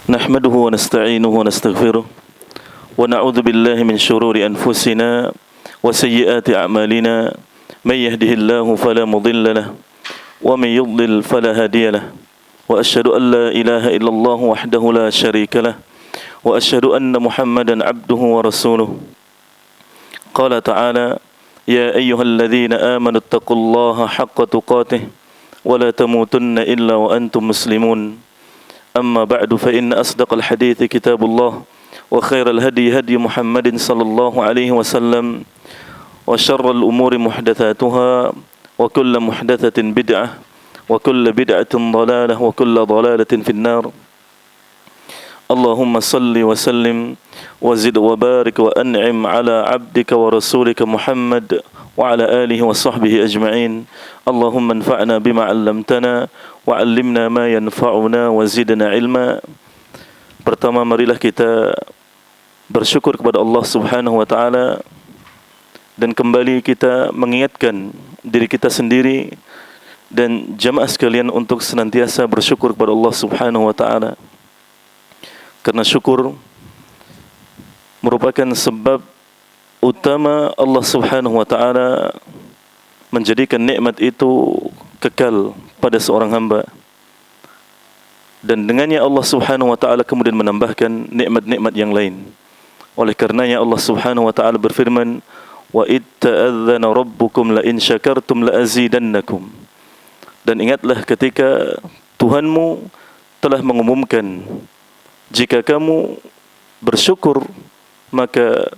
نحمده ونستعينه ونستغفره ونعوذ بالله من شرور أنفسنا وسيئات أعمالنا من يهده الله فلا مضل له ومن يضلل فلا هادي له وأشهد أن لا إله إلا الله وحده لا شريك له وأشهد أن محمدا عبده ورسوله قال تعالى يا أيها الذين آمنوا اتقوا الله حق تقاته ولا تموتن إلا وأنتم مسلمون أما بعد فإن أصدق الحديث كتاب الله وخير الهدي هدي محمد صلى الله عليه وسلم وشر الأمور محدثاتها وكل محدثة بدعة وكل بدعة ضلالة وكل ضلالة في النار اللهم صل وسلم وزد وبارك وأنعم على عبدك ورسولك محمد وعلى آله وصحبه أجمعين اللهم انفعنا بما علمتنا وعلمنا ما ينفعنا وزدنا علما. Pertama, marilah kita bersyukur kepada Allah Subhanahu wa taala dan kembali kita mengingatkan diri kita sendiri dan jamaah sekalian untuk senantiasa bersyukur kepada Allah Subhanahu wa taala. Karena syukur merupakan sebab utama Allah Subhanahu wa taala menjadikan nikmat itu kekal pada seorang hamba. Dan dengannya Allah Subhanahu wa taala kemudian menambahkan nikmat-nikmat yang lain. Oleh karenanya Allah Subhanahu wa taala berfirman, "Wa itta'adzana rabbukum la in syakartum la azidannakum." Dan ingatlah ketika Tuhanmu telah mengumumkan, jika kamu bersyukur maka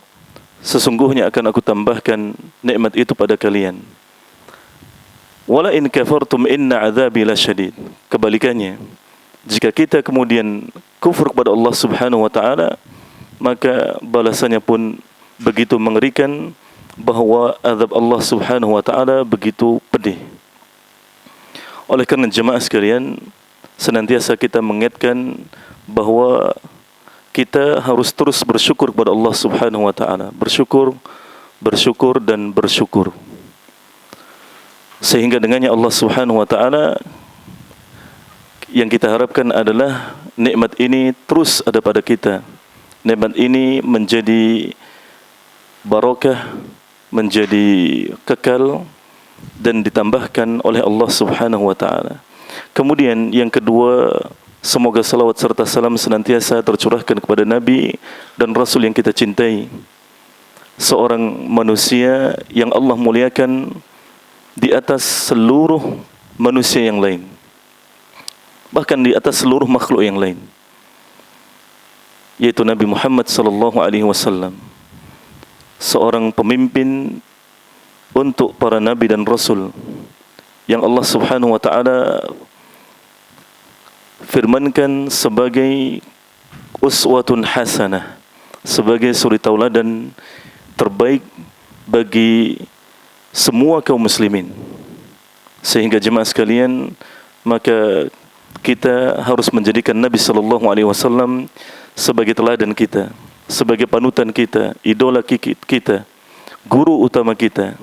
sesungguhnya akan aku tambahkan nikmat itu pada kalian. Wala in kafartum inna adzabi lasyadid. Kebalikannya, jika kita kemudian kufur kepada Allah Subhanahu wa taala, maka balasannya pun begitu mengerikan, bahwa azab Allah Subhanahu wa taala begitu pedih. Oleh karena jemaah sekalian, senantiasa kita mengingatkan bahwa kita harus terus bersyukur kepada Allah Subhanahu wa taala. Bersyukur, bersyukur dan bersyukur. Sehingga dengannya Allah Subhanahu wa taala yang kita harapkan adalah nikmat ini terus ada pada kita. Nikmat ini menjadi barakah, menjadi kekal dan ditambahkan oleh Allah Subhanahu wa taala. Kemudian yang kedua, semoga salawat serta salam senantiasa tercurahkan kepada Nabi dan Rasul yang kita cintai, seorang manusia yang Allah muliakan di atas seluruh manusia yang lain, bahkan di atas seluruh makhluk yang lain, yaitu Nabi Muhammad sallallahu alaihi wasallam, seorang pemimpin untuk para nabi dan rasul yang Allah Subhanahu wa taala firmankan sebagai uswatun hasanah, sebagai suri tauladan terbaik bagi semua kaum muslimin. Sehingga jemaah sekalian, maka kita harus menjadikan Nabi sallallahu alaihi wasallam sebagai teladan kita, sebagai panutan kita, idola kita, guru utama kita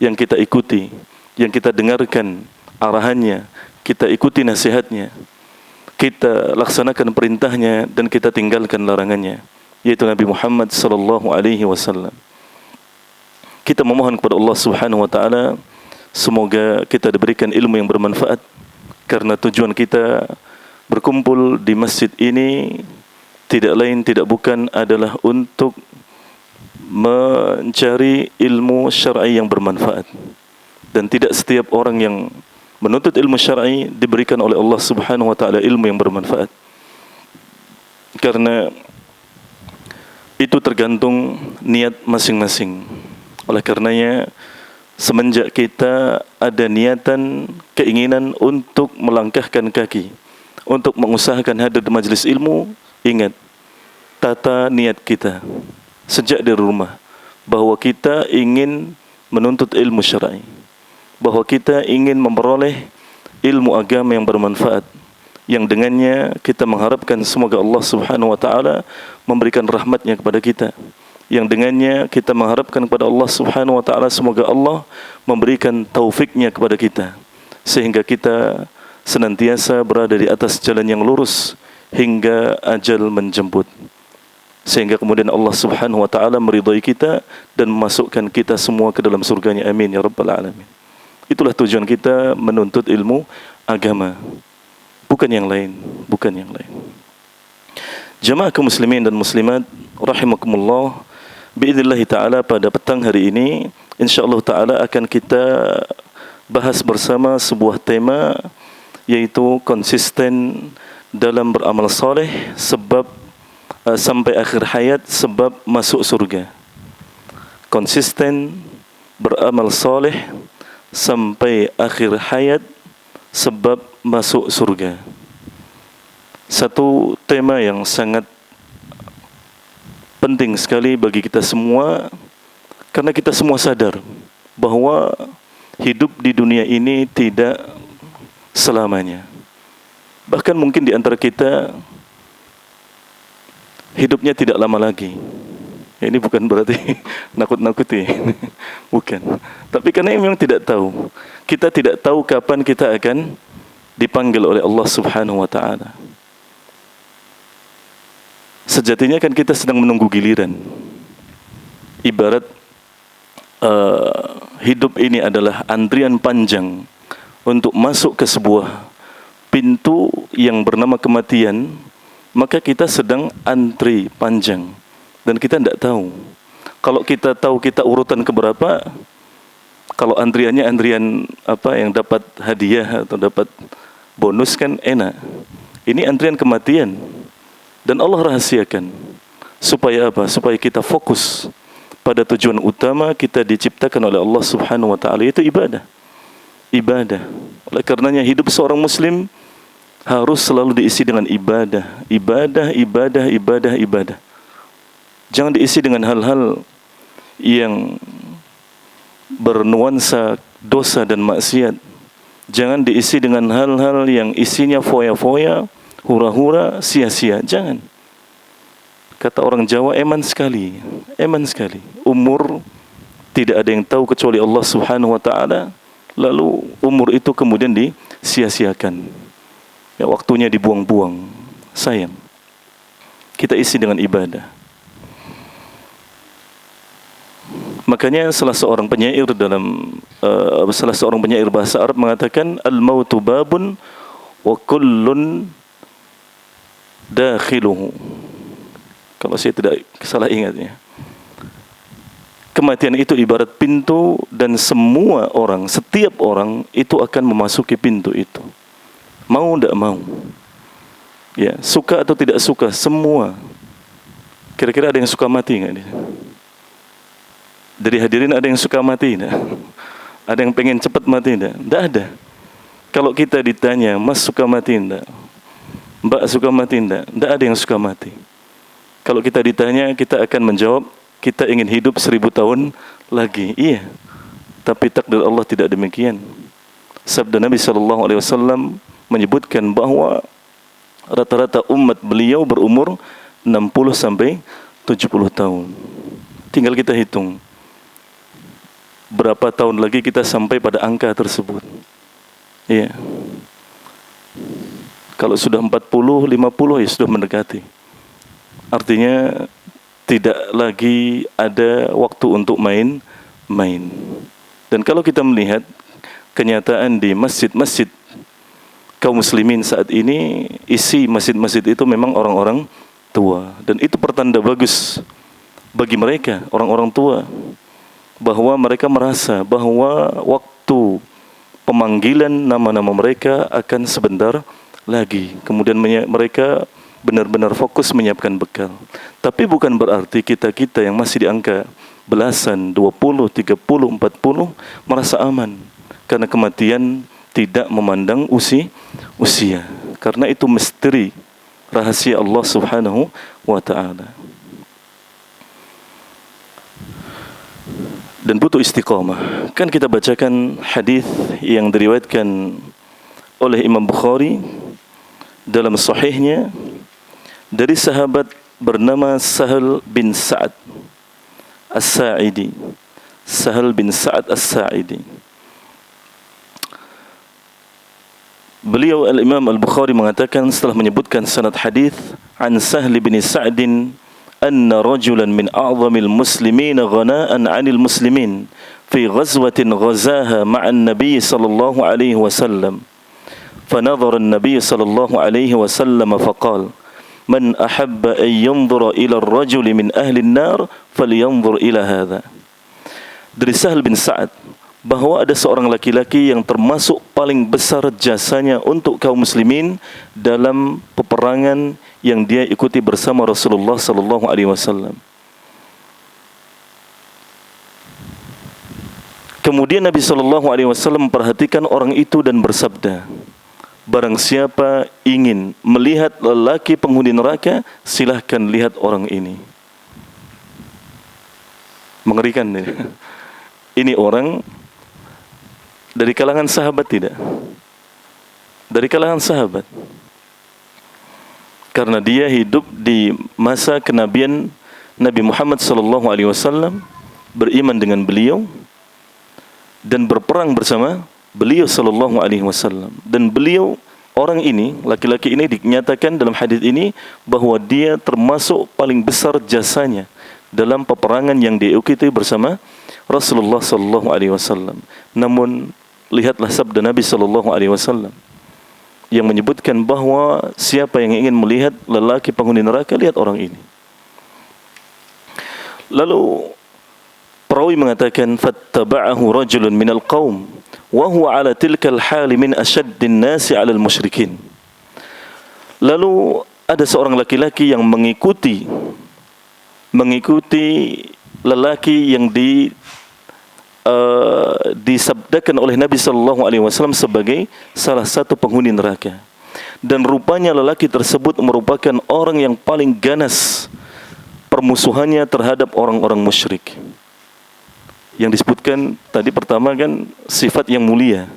yang kita ikuti, yang kita dengarkan arahannya, kita ikuti nasihatnya, kita laksanakan perintahnya dan kita tinggalkan larangannya, yaitu Nabi Muhammad sallallahu alaihi wasallam. Kita memohon kepada Allah Subhanahu wa taala semoga kita diberikan ilmu yang bermanfaat, karena tujuan kita berkumpul di masjid ini tidak lain tidak bukan adalah untuk mencari ilmu syar'i yang bermanfaat. Dan tidak setiap orang yang menuntut ilmu syar'i diberikan oleh Allah Subhanahu wa taala ilmu yang bermanfaat. Karena itu tergantung niat masing-masing. Oleh karenanya, semenjak kita ada niatan, keinginan untuk melangkahkan kaki, untuk mengusahakan hadir di majelis ilmu, ingat, tata niat kita sejak dari rumah, bahwa kita ingin menuntut ilmu syar'i, bahwa kita ingin memperoleh ilmu agama yang bermanfaat, yang dengannya kita mengharapkan semoga Allah Subhanahu wa taala memberikan rahmatnya kepada kita, yang dengannya kita mengharapkan kepada Allah Subhanahu wa taala semoga Allah memberikan taufiknya kepada kita, sehingga kita senantiasa berada di atas jalan yang lurus, hingga ajal menjemput, sehingga kemudian Allah Subhanahu wa taala meridai kita dan memasukkan kita semua ke dalam surganya. Amin ya rabbal alamin. Itulah tujuan kita menuntut ilmu agama, bukan yang lain, bukan yang lain. Jemaah kaum muslimin dan muslimat rahimakumullah, biidznillah taala pada petang hari ini insyaallah taala akan kita bahas bersama sebuah tema, yaitu konsisten dalam beramal soleh sebab sampai akhir hayat sebab masuk surga. Konsisten beramal soleh sampai akhir hayat sebab masuk surga. Satu tema yang sangat penting sekali bagi kita semua, karena kita semua sadar bahwa hidup di dunia ini tidak selamanya. Bahkan mungkin di antara kita hidupnya tidak lama lagi. Ini bukan berarti nakut-nakuti, bukan. Tapi karena memang tidak tahu, kita tidak tahu kapan kita akan dipanggil oleh Allah Subhanahu wa taala. Sejatinya kan kita sedang menunggu giliran. Ibarat hidup ini adalah antrian panjang untuk masuk ke sebuah pintu yang bernama kematian, maka kita sedang antri panjang dan kita tidak tahu. Kalau kita tahu kita urutan keberapa, kalau antriannya antrian apa yang dapat hadiah atau dapat bonus kan enak. Ini antrian kematian. Dan Allah rahasiakan supaya apa? Supaya kita fokus pada tujuan utama kita diciptakan oleh Allah Subhanahu wa taala, yaitu ibadah. Ibadah. Oleh karenanya hidup seorang muslim harus selalu diisi dengan ibadah, ibadah, ibadah, ibadah, ibadah. Jangan diisi dengan hal-hal yang bernuansa dosa dan maksiat. Jangan diisi dengan hal-hal yang isinya foya-foya, hura-hura, sia-sia. Jangan. Kata orang Jawa, eman sekali, eman sekali. Umur tidak ada yang tahu kecuali Allah Subhanahu wa taala. Lalu umur itu kemudian disia-siakan. Ya, waktunya dibuang-buang. Sayang. Kita isi dengan ibadah. Makanya salah seorang penyair bahasa Arab mengatakan, al-mautu babun wa kullun dakhiluhu. Kalau saya tidak salah ingatnya, kematian itu ibarat pintu dan semua orang, setiap orang itu akan memasuki pintu itu. Mau tidak mau, ya, suka atau tidak suka, semua. Kira-kira ada yang suka mati enggak? Dari hadirin ada yang suka mati enggak? Ada yang pengen cepat mati enggak? Tidak ada. Kalau kita ditanya, Mas suka mati enggak? Mbak suka mati enggak? Tidak ada yang suka mati. Kalau kita ditanya, kita akan menjawab, kita ingin hidup 1000 tahun lagi. Iya. Tapi takdir Allah tidak demikian. Sabda Nabi SAW menyebutkan bahwa rata-rata umat beliau berumur 60 sampai 70 tahun. Tinggal kita hitung berapa tahun lagi kita sampai pada angka tersebut. Iya. Kalau sudah 40, 50 ya sudah mendekati. Artinya tidak lagi ada waktu untuk main-main. Dan kalau kita melihat kenyataan di masjid-masjid kaum muslimin saat ini, isi masjid-masjid itu memang orang-orang tua. Dan itu pertanda bagus bagi mereka, orang-orang tua, bahwa mereka merasa bahwa waktu pemanggilan nama-nama mereka akan sebentar lagi. Kemudian mereka benar-benar fokus menyiapkan bekal. Tapi bukan berarti kita-kita yang masih di angka belasan, 20, 30, 40 merasa aman. Karena kematian tidak memandang usia. Karena itu misteri rahasia Allah Subhanahu wa ta'ala. Dan butuh istiqamah. Kan kita bacakan hadis yang diriwayatkan oleh Imam Bukhari dalam sahihnya dari sahabat bernama Sahal bin Sa'ad As-Sa'idi. Sahal bin Sa'ad As-Sa'idi. Beliau Al-Imam Al-Bukhari mengatakan setelah menyebutkan sanad hadis an Sahl bin Sa'd anna rajulan min a'zamil muslimin ghana'an 'anil muslimin fi ghazwatin ghazaha ma'an nabiy sallallahu alaihi wasallam. فنظر النبي صلى الله عليه وسلم فقال من أحب أن ينظر إلى الرجل من أهل النار فلينظر إلى هذا. Dari Sahl bin Sa'ad bahwa ada seorang laki-laki yang termasuk paling besar jasanya untuk kaum muslimin dalam peperangan yang dia ikuti bersama Rasulullah sallallahu alaihi wasallam. Kemudian Nabi sallallahu alaihi wasallam memperhatikan orang itu dan bersabda, barang siapa ingin melihat lelaki penghuni neraka, silahkan lihat orang ini. Mengerikan ini. Ini orang dari kalangan sahabat tidak? Dari kalangan sahabat. Karena dia hidup di masa kenabian Nabi Muhammad SAW, beriman dengan beliau dan berperang bersama beliau sallallahu alaihi wasallam. Dan beliau, orang ini, laki-laki ini dinyatakan dalam hadis ini bahwa dia termasuk paling besar jasanya dalam peperangan yang diikuti bersama Rasulullah sallallahu alaihi wasallam. Namun lihatlah sabda Nabi sallallahu alaihi wasallam yang menyebutkan bahwa siapa yang ingin melihat lelaki penghuni neraka, lihat orang ini. Lalu perawi mengatakan fattaba'ahu rajulun minal qaum wa huwa ala tilkal hali min asyaddin nasi 'alal musyrikin. Lalu ada seorang laki-laki yang mengikuti lelaki yang disabdakan oleh Nabi sallallahu alaihi wasallam sebagai salah satu penghuni neraka. Dan rupanya lelaki tersebut merupakan orang yang paling ganas permusuhannya terhadap orang-orang musyrik. Yang disebutkan tadi pertama kan sifat yang mulia,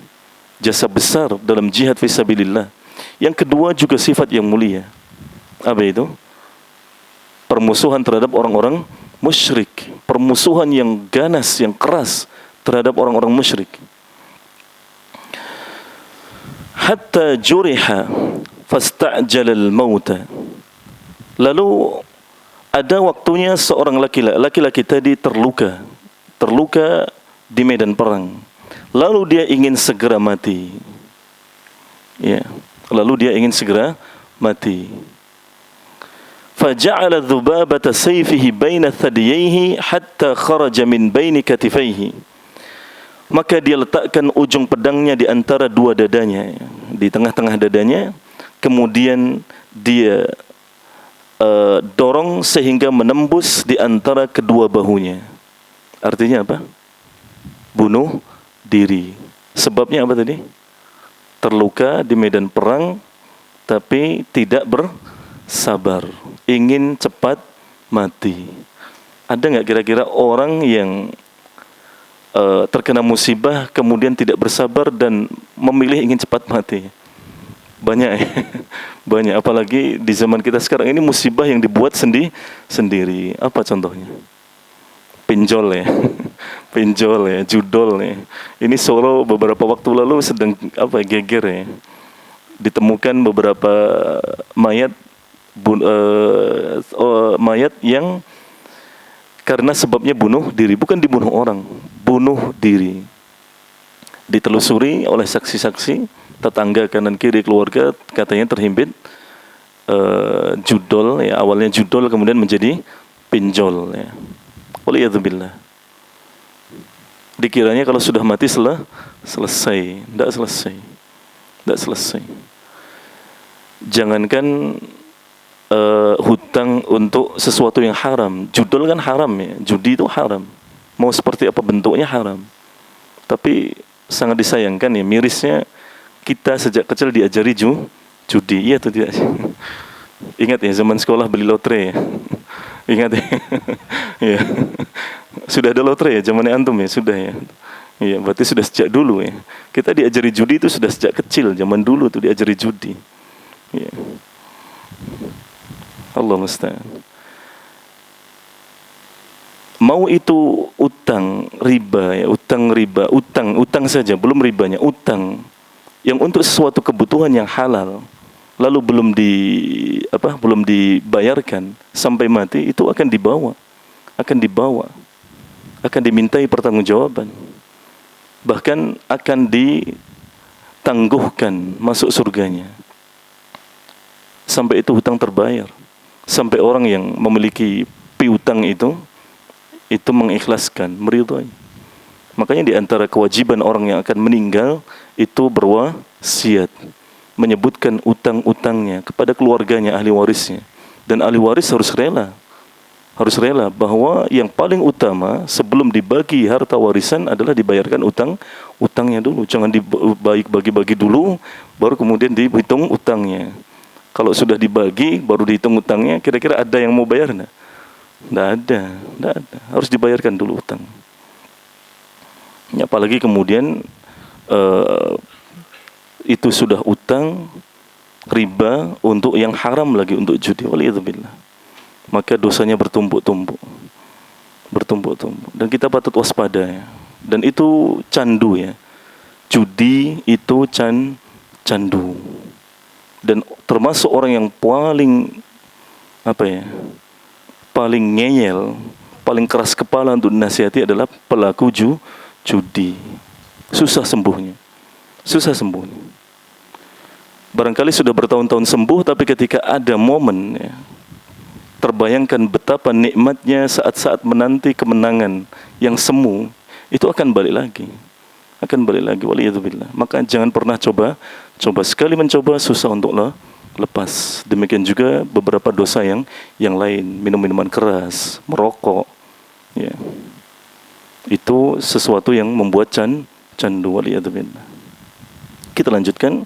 jasa besar dalam jihad fisabilillah. Yang kedua juga sifat yang mulia. Apa itu? Permusuhan terhadap orang-orang musyrik, permusuhan yang ganas, yang keras terhadap orang-orang musyrik. Hatta juriha fasta'jala al-mauta. Lalu ada waktunya seorang laki-laki tadi terluka di medan perang. Lalu dia ingin segera mati. Ya, lalu dia ingin segera mati. Faja'ala dhubabata sayfihi baina thadiyaihi hatta kharaja min baini katifaihi. Maka dia letakkan ujung pedangnya di antara dua dadanya, di tengah-tengah dadanya, kemudian dia dorong sehingga menembus di antara kedua bahunya. Artinya apa? Bunuh diri. Sebabnya apa tadi? Terluka di medan perang, tapi tidak bersabar, ingin cepat mati. Ada nggak kira-kira orang yang terkena musibah kemudian tidak bersabar dan memilih ingin cepat mati? Banyak ya? Banyak, apalagi di zaman kita sekarang ini musibah yang dibuat sendiri. Apa contohnya? Pinjol ya, pinjol ya, judol ya. Ini Solo beberapa waktu lalu sedang geger ya. Ditemukan beberapa mayat yang karena sebabnya bunuh diri, bukan dibunuh orang, bunuh diri. Ditelusuri oleh saksi-saksi, tetangga kanan kiri keluarga, katanya terhimpit judol ya, awalnya judol kemudian menjadi pinjol ya. Waliyadzubillah. Dikiranya kalau sudah mati selesai. Tidak selesai. Jangankan hutang untuk sesuatu yang haram. Judol kan haram ya. Judi itu haram. Mau seperti apa bentuknya haram. Tapi sangat disayangkan ya, mirisnya kita sejak kecil diajari judi. Iya atau tidak? Ingat ya zaman sekolah beli lotre ya. Ingat ya. Ya. Sudah ada lotre ya zamannya antum ya, sudah ya. Iya, berarti sudah sejak dulu ya. Kita diajari judi itu sudah sejak kecil, zaman dulu tuh diajari judi. Ya. Allah musta'an. Mau itu utang riba ya, utang saja, belum ribanya, utang yang untuk sesuatu kebutuhan yang halal lalu belum dibayarkan sampai mati, itu akan dimintai pertanggungjawaban, bahkan akan ditangguhkan masuk surganya sampai itu hutang terbayar, sampai orang yang memiliki piutang itu mengikhlaskan, meridhai. Makanya di antara kewajiban orang yang akan meninggal itu berwasiat, menyebutkan utang-utangnya kepada keluarganya, ahli warisnya. Dan ahli waris harus rela bahwa yang paling utama sebelum dibagi harta warisan adalah dibayarkan utangnya dulu. Jangan dibagi-bagi dulu, baru kemudian dihitung utangnya. Kalau sudah dibagi, baru dihitung utangnya, kira-kira ada yang mau bayar enggak? Enggak ada. Harus dibayarkan dulu utang. Ya, apalagi kemudian itu sudah utang riba untuk yang haram lagi, untuk judi, waliyadzubillah, maka dosanya bertumpuk-tumpuk. Dan kita patut waspada ya. Dan itu candu ya. Judi itu candu. Dan termasuk orang yang paling paling ngeyel, paling keras kepala untuk dinasihati adalah pelaku judi. Susah sembuhnya. Barangkali sudah bertahun-tahun sembuh, tapi ketika ada momen ya, terbayangkan betapa nikmatnya saat-saat menanti kemenangan yang semu, itu akan balik lagi, waliyadzubillah. Maka jangan pernah coba sekali mencoba, susah untuk lepas. Demikian juga beberapa dosa yang lain, minum minuman keras, merokok ya, itu sesuatu yang membuat candu, waliyadzubillah. Kita lanjutkan.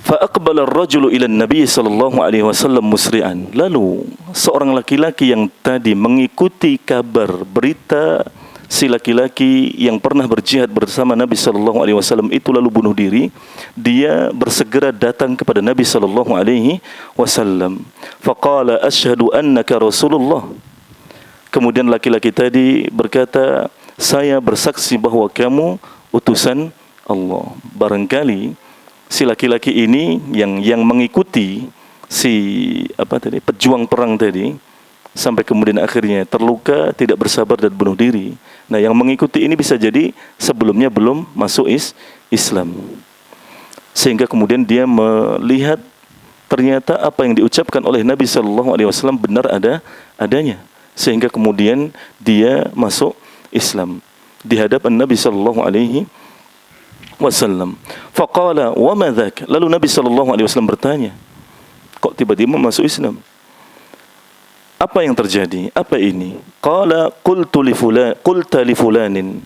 Fa'aqbala ar-rajulu ila an-nabi sallallahu alaihi wasallam musri'an. Lalu seorang laki-laki yang tadi mengikuti kabar berita si laki-laki yang pernah berjihad bersama Nabi sallallahu alaihi wasallam itu lalu bunuh diri, dia bersegera datang kepada Nabi sallallahu alaihi wasallam. Faqala asyhadu annaka Rasulullah. Kemudian laki-laki tadi berkata, saya bersaksi bahwa kamu utusan Allah. Barangkali si laki-laki ini yang mengikuti si pejuang perang tadi sampai kemudian akhirnya terluka, tidak bersabar dan bunuh diri. Nah, yang mengikuti ini bisa jadi sebelumnya belum masuk Islam, sehingga kemudian dia melihat ternyata apa yang diucapkan oleh Nabi sallallahu alaihi wasallam benar adanya, sehingga kemudian dia masuk Islam di hadapan Nabi sallallahu alaihi wasallam. Faqala wa ma dzak? Lalu Nabi sallallahu alaihi wasallam bertanya, kok tiba-tiba masuk Islam? Apa yang terjadi? Apa ini? Qala qulta li fulanin.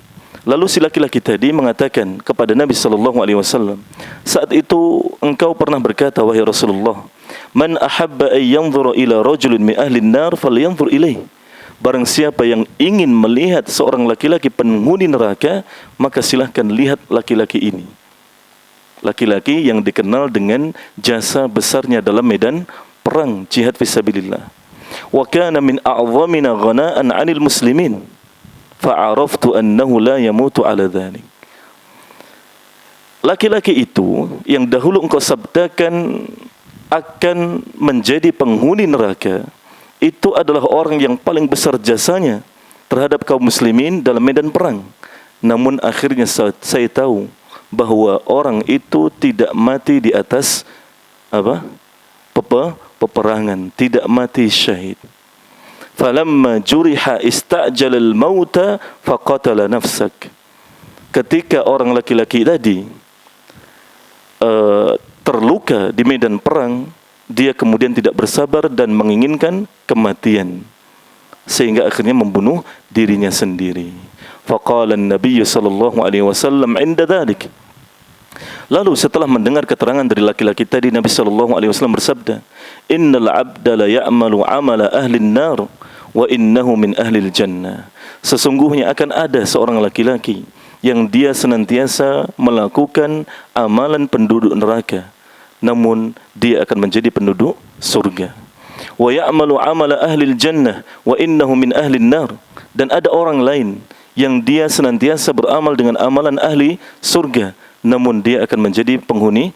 Lalu si laki-laki tadi mengatakan kepada Nabi sallallahu alaihi wasallam, saat itu engkau pernah berkata, wahai Rasulullah, man ahabba an yanzura ila rajulin min ahli an-nar falyanzur ilaihi. Barang siapa yang ingin melihat seorang laki-laki penghuni neraka, maka silahkan lihat laki-laki ini. Laki-laki yang dikenal dengan jasa besarnya dalam medan perang jihad fisabilillah. Wa kana min a'zamina ghana'an 'anil muslimin. Fa'araftu annahu la yamutu 'ala dhalik. Laki-laki itu yang dahulu engkau sabdakan akan menjadi penghuni neraka, itu adalah orang yang paling besar jasanya terhadap kaum muslimin dalam medan perang. Namun akhirnya saya tahu bahwa orang itu tidak mati di atas peperangan, tidak mati syahid. Falamma juriha istajala al-mauta faqatala nafsak. Ketika orang laki-laki tadi terluka di medan perang, dia kemudian tidak bersabar dan menginginkan kematian, sehingga akhirnya membunuh dirinya sendiri. Faqala an-nabiy sallallahu alaihi wasallam 'inda dzalik. Lalu setelah mendengar keterangan dari laki-laki tadi, Nabi sallallahu alaihi wasallam bersabda, innal 'abda la ya'malu 'amala ahli an-nar wa innahu min ahli al-jannah. Sesungguhnya akan ada seorang laki-laki yang dia senantiasa melakukan amalan penduduk neraka, namun dia akan menjadi penduduk surga. Wa ya'malu 'amala ahli al-jannah wa innahu min ahli an-nar. Dan ada orang lain yang dia senantiasa beramal dengan amalan ahli surga, namun dia akan menjadi penghuni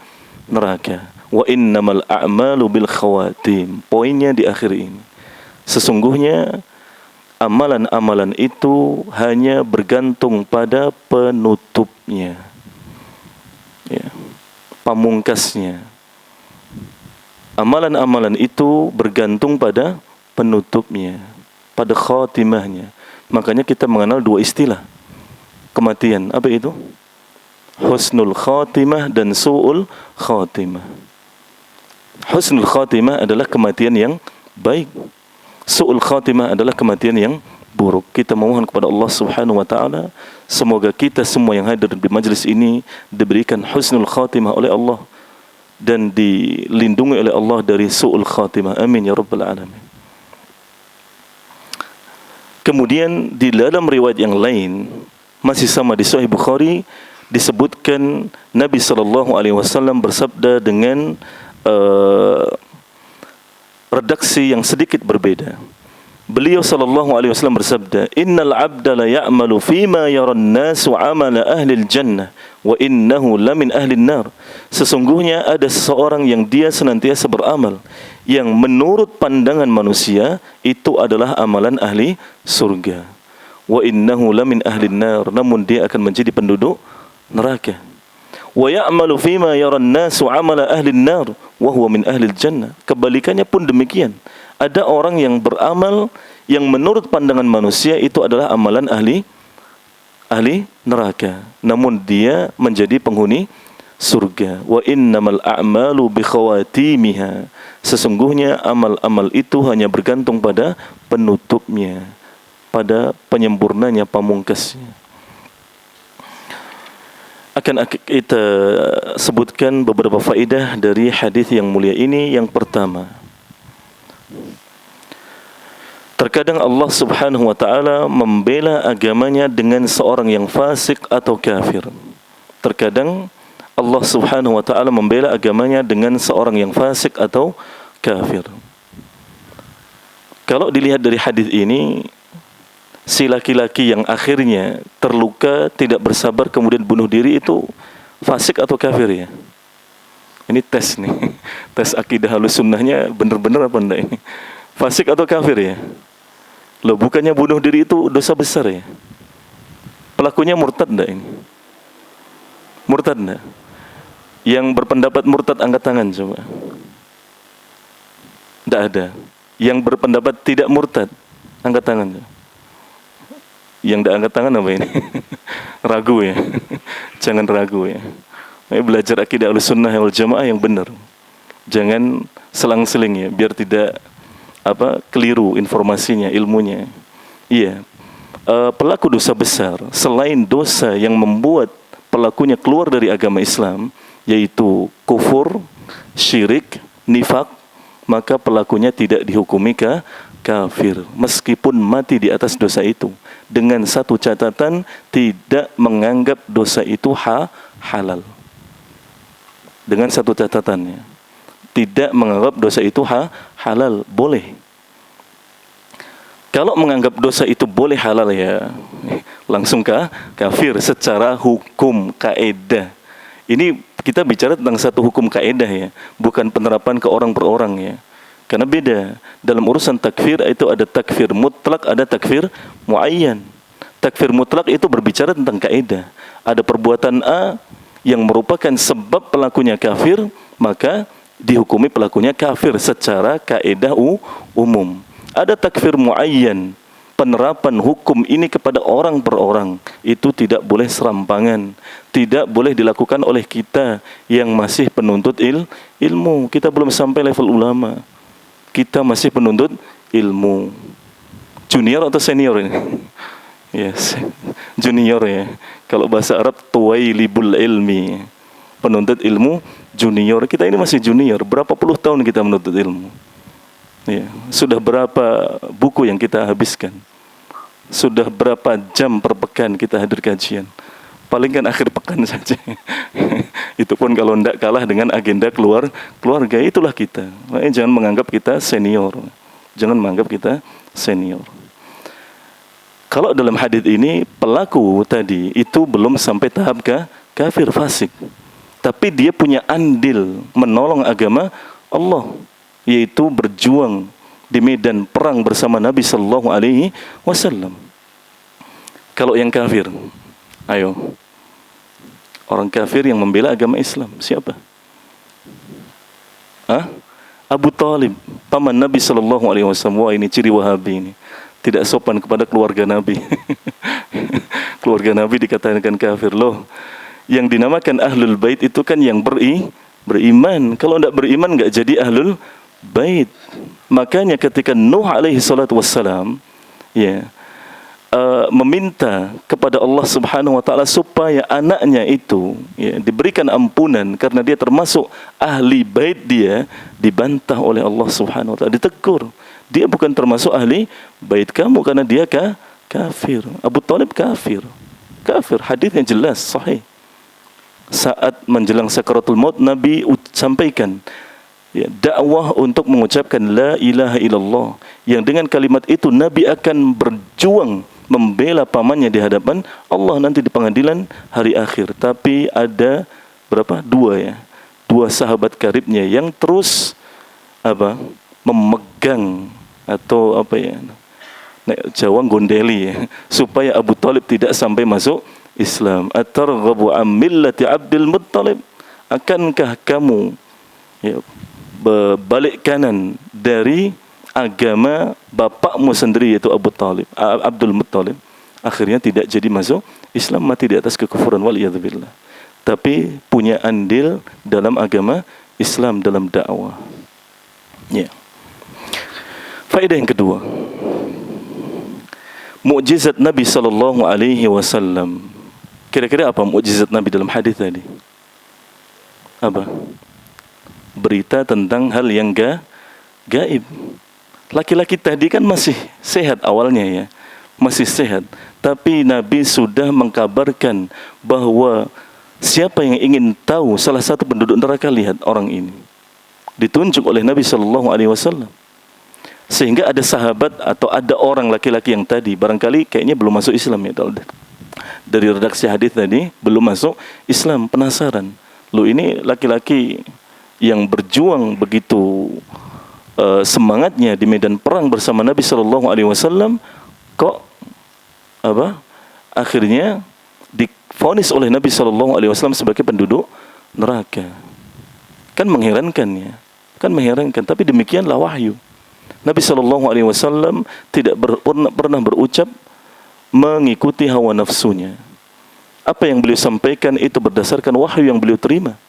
neraka. Wa innamal a'malu bil khawatim. Poinnya di akhir ini. Sesungguhnya amalan-amalan itu hanya bergantung pada penutupnya, ya, pamungkasnya. Amalan-amalan itu bergantung pada penutupnya, pada khatimahnya. Makanya kita mengenal dua istilah kematian. Apa itu? Husnul khatimah dan su'ul khatimah. Husnul khatimah adalah kematian yang baik. Su'ul khatimah adalah kematian yang buruk. Kita memohon kepada Allah Subhanahu wa taala, semoga kita semua yang hadir di majelis ini diberikan husnul khatimah oleh Allah dan dilindungi oleh Allah dari su'ul khatimah. Amin ya rabbal alamin. Kemudian di dalam riwayat yang lain, masih sama di Sahih Bukhari, disebutkan Nabi SAW bersabda dengan redaksi yang sedikit berbeda. Beliau SAW bersabda, "Innal 'abda la ya'malu fima yara an-nasu 'amala ahli al-jannah wa innahu lamin ahli an-nar." Sesungguhnya ada seseorang yang dia senantiasa beramal yang menurut pandangan manusia itu adalah amalan ahli surga. Wa innahu lamin ahli an-nar, namun dia akan menjadi penduduk neraka. Wa ya'malu fima yara an-nasu 'amala ahli an-nar wa huwa min ahli al-jannah. Kebalikannya pun demikian. Ada orang yang beramal yang menurut pandangan manusia itu adalah amalan ahli neraka, namun dia menjadi penghuni surga. Wa innamal a'malu bi khawatimiha. Sesungguhnya amal-amal itu hanya bergantung pada penutupnya, pada penyempurnanya, pamungkasnya. Akan kita sebutkan beberapa faedah dari hadis yang mulia ini. Yang pertama, terkadang Allah Subhanahu wa taala membela agamanya dengan seorang yang fasik atau kafir. Terkadang Allah Subhanahu wa taala membela agamanya dengan seorang yang fasik atau kafir. Kalau dilihat dari hadis ini, si laki-laki yang akhirnya terluka, tidak bersabar, kemudian bunuh diri, itu fasik atau kafir ya? Ini tes nih, tes akidah Ahlussunnahnya benar-benar apa enggak ini? Fasik atau kafir ya? Loh, bukannya bunuh diri itu dosa besar ya? Pelakunya murtad enggak ini? Murtad enggak? Yang berpendapat murtad angkat tangan coba. Enggak ada. Yang berpendapat tidak murtad angkat tangan coba. Yang enggak angkat tangan apa ini? Ragu ya? Jangan ragu ya. Ayo belajar akidah Ahlussunnah wal Jamaah yang benar. Jangan selang-seling ya, biar tidak keliru informasinya, ilmunya. Iya. Pelaku dosa besar selain dosa yang membuat pelakunya keluar dari agama Islam, yaitu kufur, syirik, nifak, maka pelakunya tidak dihukumi kafir meskipun mati di atas dosa itu, dengan satu catatan, tidak menganggap dosa itu halal. Dengan satu catatannya, tidak menganggap dosa itu halal, boleh. Kalau menganggap dosa itu boleh halal ya, langsung kafir secara hukum kaedah. Ini kita bicara tentang satu hukum kaedah ya, bukan penerapan ke orang per orang ya. Karena beda. Dalam urusan takfir itu ada takfir mutlak, ada takfir muayyan. Takfir mutlak itu berbicara tentang kaedah. Ada perbuatan A yang merupakan sebab pelakunya kafir, maka dihukumi pelakunya kafir secara kaedah umum. Ada takfir muayyan, penerapan hukum ini kepada orang per orang, itu tidak boleh serampangan, tidak boleh dilakukan oleh kita yang masih penuntut ilmu. Kita belum sampai level ulama, kita masih penuntut ilmu. Junior atau senior ini? Yes, junior ya. Kalau bahasa Arab tuwailibul ilmi, penuntut ilmu junior. Kita ini masih junior. Berapa puluh tahun kita menuntut ilmu? Ya, sudah berapa buku yang kita habiskan? Sudah berapa jam per pekan kita hadir kajian? Paling kan akhir pekan saja. Itu pun kalau tidak kalah dengan agenda keluarga. Itulah kita. Makanya jangan menganggap kita senior. Jangan menganggap kita senior. Kalau dalam hadis ini pelaku tadi itu belum sampai tahap kafir fasik, tapi dia punya andil menolong agama Allah, yaitu berjuang di medan perang bersama Nabi Sallallahu Alaihi Wasallam. Kalau yang kafir, ayo, orang kafir yang membela agama Islam siapa? Abu Talib, paman Nabi Sallallahu Alaihi Wasallam. Wah, ini ciri Wahabi ini, tidak sopan kepada keluarga Nabi. Keluarga Nabi dikatakan kafir. Loh, yang dinamakan Ahlul Bait itu kan yang beriman. Kalau tidak beriman nggak jadi Ahlul Bait. Makanya ketika Nuh alaihi salatu wassalam meminta kepada Allah Subhanahu wa taala supaya anaknya itu diberikan ampunan karena dia termasuk ahli bait, dia dibantah oleh Allah Subhanahu wa taala, ditegur. Dia bukan termasuk ahli bait kamu karena dia kafir. Abu Talib kafir. Hadisnya jelas sahih. Saat menjelang sakaratul maut, Nabi sampaikan dakwah untuk mengucapkan la ilaha illallah, yang dengan kalimat itu Nabi akan berjuang membela pamannya di hadapan Allah nanti di pengadilan hari akhir. Tapi ada berapa? Dua sahabat karibnya yang terus memegang atau Jawa gondeli supaya Abu Talib tidak sampai masuk Islam. At-targhabu am millati Abdul Muttalib, akankah kamu berbalik kanan dari agama bapakmu sendiri, yaitu Abdul Muttalib? Akhirnya tidak jadi masuk Islam, mati di atas kekufuran, waliyadzubillah. Tapi punya andil dalam agama Islam, dalam dakwah. Faedah yang kedua, mukjizat Nabi Sallallahu Alaihi Wasallam. Kira-kira apa mukjizat Nabi dalam hadis tadi? Apa? Berita tentang hal yang gaib. Laki-laki tadi kan masih sehat awalnya, masih sehat. Tapi Nabi sudah mengkabarkan bahwa siapa yang ingin tahu salah satu penduduk neraka, lihat orang ini. Ditunjuk oleh Nabi Sallallahu Alaihi Wasallam. Sehingga ada sahabat atau ada orang laki-laki yang tadi, barangkali kayaknya belum masuk Islam dari redaksi hadis tadi, belum masuk Islam, penasaran. Loh, ini laki-laki yang berjuang begitu semangatnya di medan perang bersama Nabi Sallallahu Alaihi Wasallam, kok akhirnya divonis oleh Nabi Sallallahu Alaihi Wasallam sebagai penduduk neraka. Kan mengherankan, kan mengherankan. Tapi demikianlah wahyu. Nabi Sallallahu Alaihi Wasallam tidak pernah berucap mengikuti hawa nafsunya. Apa yang beliau sampaikan itu berdasarkan wahyu yang beliau terima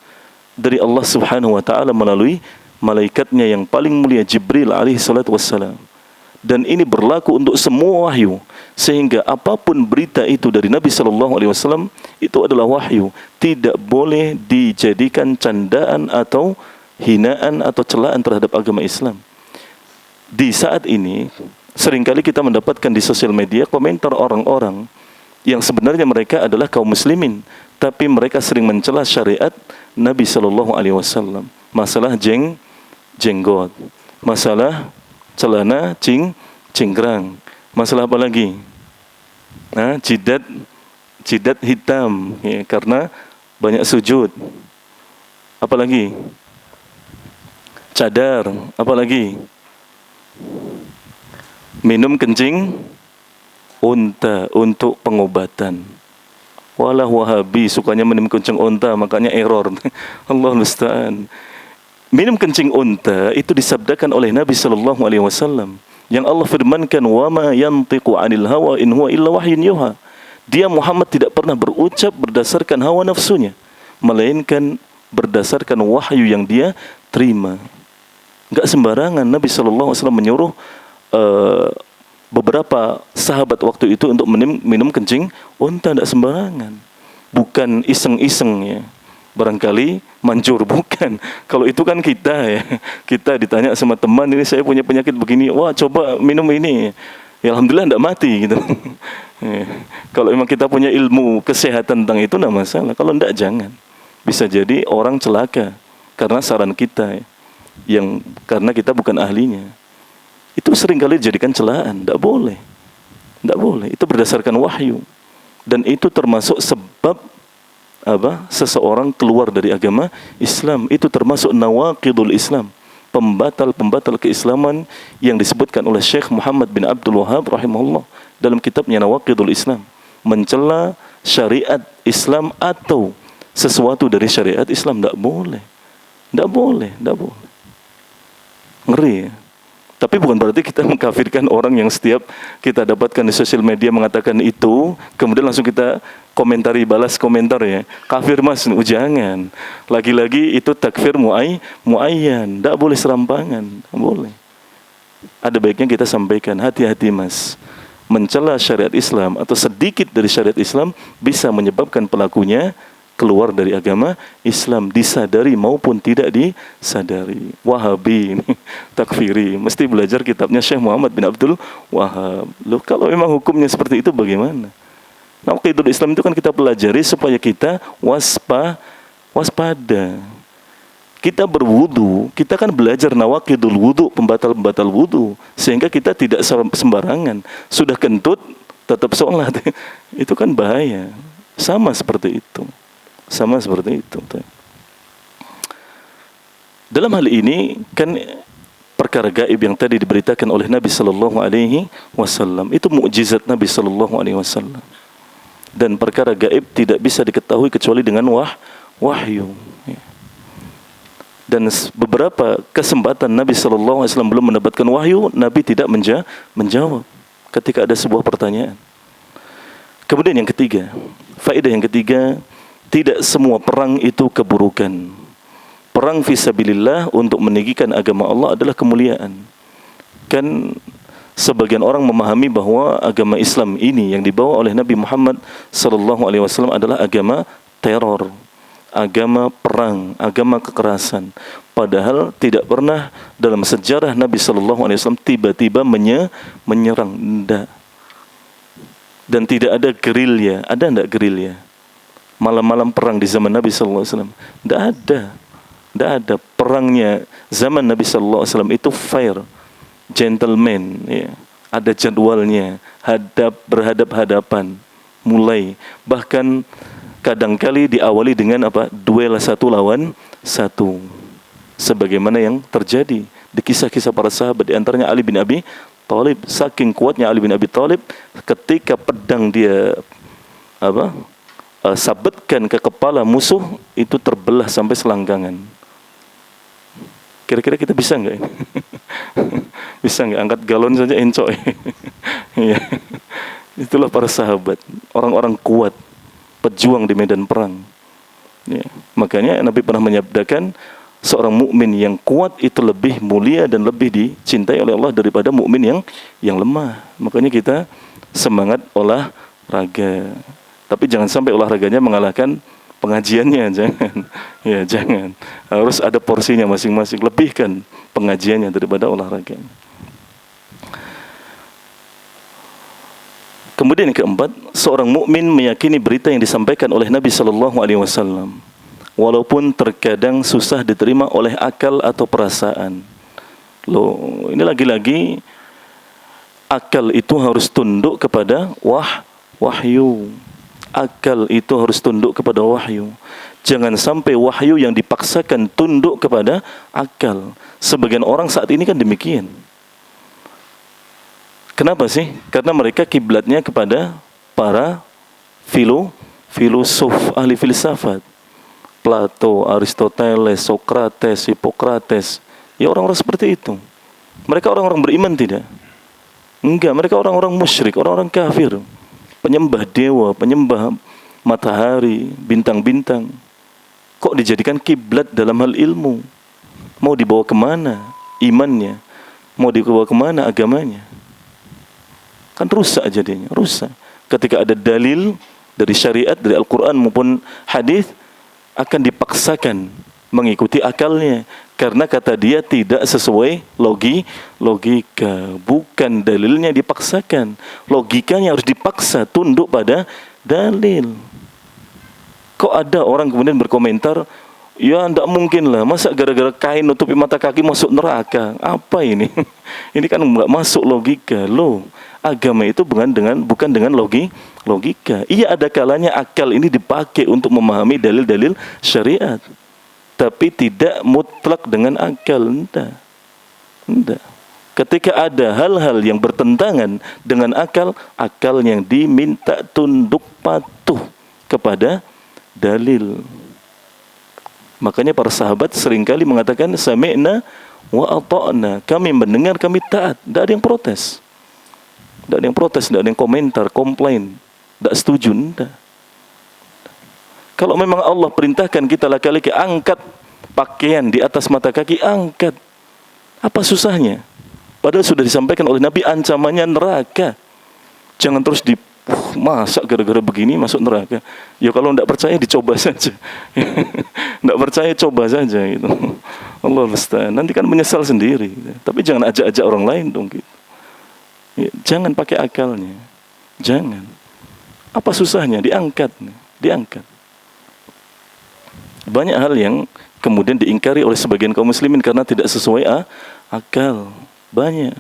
dari Allah Subhanahu wa taala melalui malaikatnya yang paling mulia, Jibril alaihi salatu wassalam. Dan ini berlaku untuk semua wahyu, sehingga apapun berita itu dari Nabi Sallallahu Alaihi Wasallam itu adalah wahyu, tidak boleh dijadikan candaan atau hinaan atau celaan terhadap agama Islam. Di saat ini seringkali kita mendapatkan di sosial media komentar orang-orang yang sebenarnya mereka adalah kaum muslimin, tapi mereka sering mencela syariat Nabi Sallallahu Alaihi Wasallam. Masalah jenggot, masalah celana cingkrang, masalah apa lagi? Jidat hitam, karena banyak sujud. Apa lagi? Cadar, apa lagi? Minum kencing unta untuk pengobatan. Walah Wahabi sukanya minum kencing unta, makanya error. Allah musta'an. Minum kencing unta itu disabdakan oleh Nabi Sallallahu Alaihi Wasallam, yang Allah firmankan, wa ma yantiqu 'anil hawa in huwa illa wahyun yuha. Dia Muhammad tidak pernah berucap berdasarkan hawa nafsunya, melainkan berdasarkan wahyu yang dia terima. Enggak sembarangan Nabi Sallallahu Alaihi Wasallam menyuruh beberapa sahabat waktu itu untuk minum kencing unta, enggak sembarangan. Bukan iseng-iseng, barangkali manjur, bukan. Kalau itu kan kita ditanya sama teman, ini saya punya penyakit begini, wah coba minum ini, ya alhamdulillah enggak mati gitu. Kalau memang kita punya ilmu kesehatan tentang itu enggak masalah. Kalau enggak, jangan. Bisa jadi orang celaka karena saran kita, karena kita bukan ahlinya. Itu seringkali dijadikan celaan, enggak boleh. Tidak boleh. Itu berdasarkan wahyu. Dan itu termasuk sebab seseorang keluar dari agama Islam. Itu termasuk nawaqidul Islam, pembatal-pembatal keislaman yang disebutkan oleh Syekh Muhammad bin Abdul Wahhab rahimahullah dalam kitabnya Nawaqidul Islam, mencela syariat Islam atau sesuatu dari syariat Islam. Tidak boleh. Tidak boleh. Tidak boleh. Ngeri ya? Tapi bukan berarti kita mengkafirkan orang yang setiap kita dapatkan di sosial media mengatakan itu, kemudian langsung kita komentari, balas komentar ya. Kafir mas, jangan. Lagi-lagi itu takfir muayyan. Tidak boleh serampangan. Tidak boleh. Ada baiknya kita sampaikan, hati-hati mas. Mencela syariat Islam atau sedikit dari syariat Islam bisa menyebabkan pelakunya keluar dari agama Islam, disadari maupun tidak disadari. Wahabi ini, takfiri, mesti belajar kitabnya Syekh Muhammad bin Abdul Wahhab. Loh, kalau memang hukumnya seperti itu bagaimana? Nawaqidul Islam itu kan kita pelajari supaya kita waspada. Kita berwudu, kita kan belajar nawaqidul wudu, pembatal-pembatal wudu, sehingga kita tidak sembarangan. Sudah kentut, tetap sholat. Itu kan bahaya. Sama seperti itu. Sama seperti itu. Dalam hal ini kan perkara gaib yang tadi diberitakan oleh Nabi sallallahu alaihi wasallam itu mukjizat Nabi sallallahu alaihi wasallam. Dan perkara gaib tidak bisa diketahui kecuali dengan wahyu. Dan beberapa kesempatan Nabi sallallahu alaihi wasallam belum mendapatkan wahyu, Nabi tidak menjawab ketika ada sebuah pertanyaan. Kemudian yang ketiga, faedah yang ketiga, tidak semua perang itu keburukan. Perang fisabilillah untuk meninggikan agama Allah adalah kemuliaan. Kan sebagian orang memahami bahwa agama Islam ini yang dibawa oleh Nabi Muhammad sallallahu alaihi wasallam adalah agama teror, agama perang, agama kekerasan. Padahal tidak pernah dalam sejarah Nabi sallallahu alaihi wasallam tiba-tiba menyerang. Tidak. Dan tidak ada gerilya. Ada enggak gerilya? Malam-malam perang di zaman Nabi sallallahu alaihi wasallam. Tidak ada. Tidak ada. Perangnya zaman Nabi sallallahu alaihi wasallam itu fair, gentleman, ya. Ada jadwalnya, berhadap-hadapan, mulai. Bahkan kadangkali diawali dengan duel satu lawan satu. Sebagaimana yang terjadi di kisah-kisah para sahabat, di antaranya Ali bin Abi Thalib. Saking kuatnya Ali bin Abi Thalib, ketika pedang dia sabetkan ke kepala musuh, itu terbelah sampai selangkangan. Kira-kira kita bisa nggak ini? Bisa nggak angkat galon saja encok? Ya. Itulah para sahabat, orang-orang kuat, pejuang di medan perang. Ya. Makanya Nabi pernah menyabdakan, seorang mukmin yang kuat itu lebih mulia dan lebih dicintai oleh Allah daripada mukmin yang lemah. Makanya kita semangat olahraga. Tapi jangan sampai olahraganya mengalahkan pengajiannya, jangan. Ya, jangan. Harus ada porsinya masing-masing. Lebihkan pengajiannya daripada olahraganya. Kemudian yang keempat, seorang mukmin meyakini berita yang disampaikan oleh Nabi sallallahu alaihi wasallam, walaupun terkadang susah diterima oleh akal atau perasaan. Loh, ini lagi-lagi akal itu harus tunduk kepada wahyu. Akal itu harus tunduk kepada wahyu. Jangan sampai wahyu yang dipaksakan tunduk kepada akal. Sebagian orang saat ini kan demikian. Kenapa sih? Karena mereka kiblatnya kepada para filosof, ahli filsafat. Plato, Aristoteles, Sokrates, Hippokrates. Ya, orang-orang seperti itu. Mereka orang-orang beriman tidak? Enggak, mereka orang-orang musyrik, orang-orang kafir. Penyembah dewa, penyembah matahari, bintang-bintang. Kok dijadikan kiblat dalam hal ilmu? Mau dibawa kemana imannya? Mau dibawa kemana agamanya? Kan rusak jadinya, rusak. Ketika ada dalil dari syariat, dari Al-Quran maupun hadis, akan dipaksakan mengikuti akalnya. Karena kata dia tidak sesuai logika. Bukan dalilnya dipaksakan, logikanya harus dipaksa tunduk pada dalil. Kok ada orang kemudian berkomentar, ya tidak mungkin lah, masa gara-gara kain nutupi mata kaki masuk neraka? Apa ini? Ini kan nggak masuk logika. Loh, Agama itu bukan dengan logika. Iya, ada kalanya akal ini dipakai untuk memahami dalil-dalil syariat, tapi tidak mutlak dengan akal. Enggak. Ketika ada hal-hal yang bertentangan dengan akal, akal yang diminta tunduk patuh kepada dalil. Makanya para sahabat seringkali mengatakan sami'na wa ata'na. Kami mendengar, kami taat. Tidak ada yang protes. Tidak ada yang protes, tidak ada yang komentar, komplain, tidak setuju. Tidak. Kalau memang Allah perintahkan kita laki-laki angkat pakaian di atas mata kaki, angkat. Apa susahnya? Padahal sudah disampaikan oleh Nabi ancamannya neraka. Jangan terus masak gara-gara begini masuk neraka. Ya kalau tidak percaya dicoba saja. Tidak percaya coba saja gitu. Allah musta'an. Nanti kan menyesal sendiri. Tapi jangan ajak-ajak orang lain dong gitu. Ya, jangan pakai akalnya. Jangan. Apa susahnya? Diangkat. Banyak hal yang kemudian diingkari oleh sebagian kaum muslimin karena tidak sesuai akal. Banyak.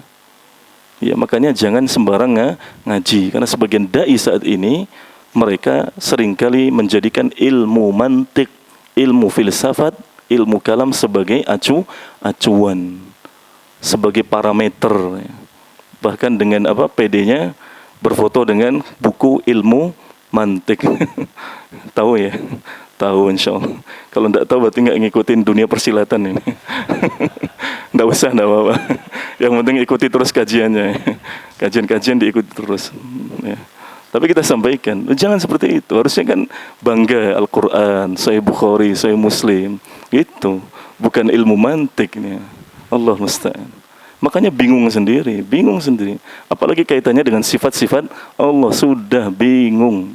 Ya, makanya jangan sembarang ngaji. Karena sebagian dai saat ini mereka seringkali menjadikan ilmu mantik, ilmu filsafat, ilmu kalam sebagai acuan, sebagai parameter. Bahkan dengan PD-nya berfoto dengan buku ilmu mantik. Tahu ya? Tahu insyaallah. Kalau tidak tahu berarti nggak ngikutin dunia persilatan ini. Tidak usah, tidak apa-apa. Yang penting ikuti terus kajiannya. Kajian-kajian diikuti terus. Ya. Tapi kita sampaikan, jangan seperti itu. Harusnya kan bangga Al-Quran, Sahih Bukhari, Sahih Muslim. Gitu. Bukan ilmu mantiknya. Allah musta'an. Makanya bingung sendiri. Apalagi kaitannya dengan sifat-sifat Allah, sudah bingung.